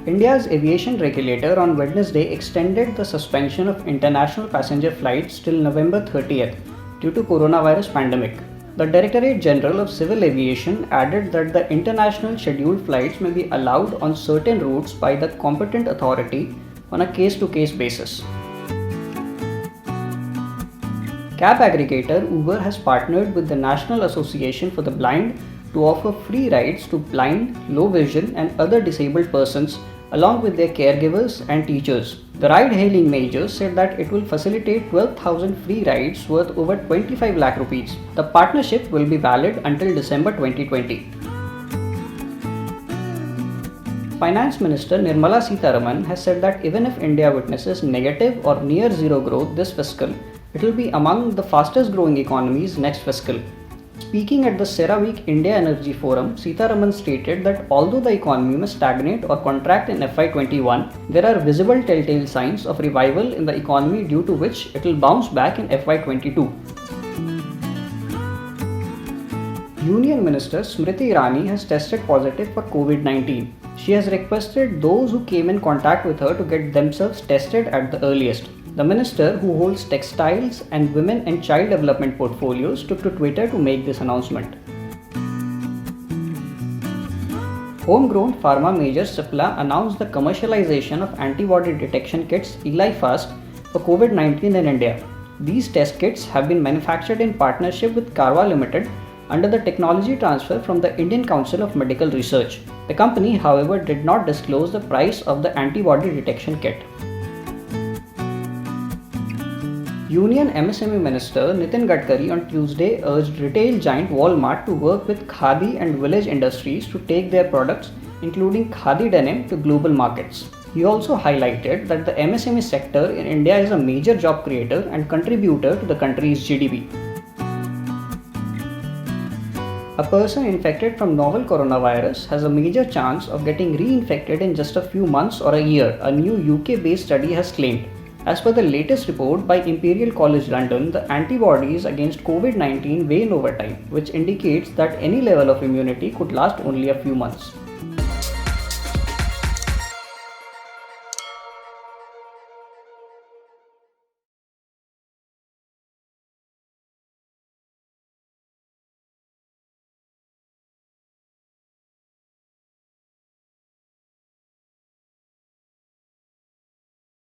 India's aviation regulator on Wednesday extended the suspension of international passenger flights till November 30th due to coronavirus pandemic. The Directorate General of Civil Aviation added that the international scheduled flights may be allowed on certain routes by the competent authority on a case-to-case basis. Cab aggregator Uber has partnered with the National Association for the Blind to offer free rides to blind, low vision and other disabled persons along with their caregivers and teachers. The ride-hailing major said that it will facilitate 12,000 free rides worth over 25 lakh rupees. The partnership will be valid until December 2020. Finance Minister Nirmala Sitharaman has said that even if India witnesses negative or near zero growth this fiscal, it will be among the fastest growing economies next fiscal. Speaking at the CERAWeek India Energy Forum, Sitharaman stated that although the economy may stagnate or contract in FY21, there are visible telltale signs of revival in the economy due to which it will bounce back in FY22. Union Minister Smriti Irani has tested positive for COVID-19. She has requested those who came in contact with her to get themselves tested at the earliest. The minister, who holds textiles and women and child development portfolios, took to Twitter to make this announcement. Homegrown pharma major Cipla announced the commercialization of antibody detection kits ELIFast for COVID-19 in India. These test kits have been manufactured in partnership with Karva Limited under the technology transfer from the Indian Council of Medical Research. The company, however, did not disclose the price of the antibody detection kit. Union MSME Minister Nitin Gadkari on Tuesday urged retail giant Walmart to work with Khadi and village industries to take their products, including Khadi denim, to global markets. He also highlighted that the MSME sector in India is a major job creator and contributor to the country's GDP. A person infected from novel coronavirus has a major chance of getting reinfected in just a few months or a year, a new UK-based study has claimed. As per the latest report by Imperial College London, the antibodies against COVID-19 wane over time, which indicates that any level of immunity could last only a few months.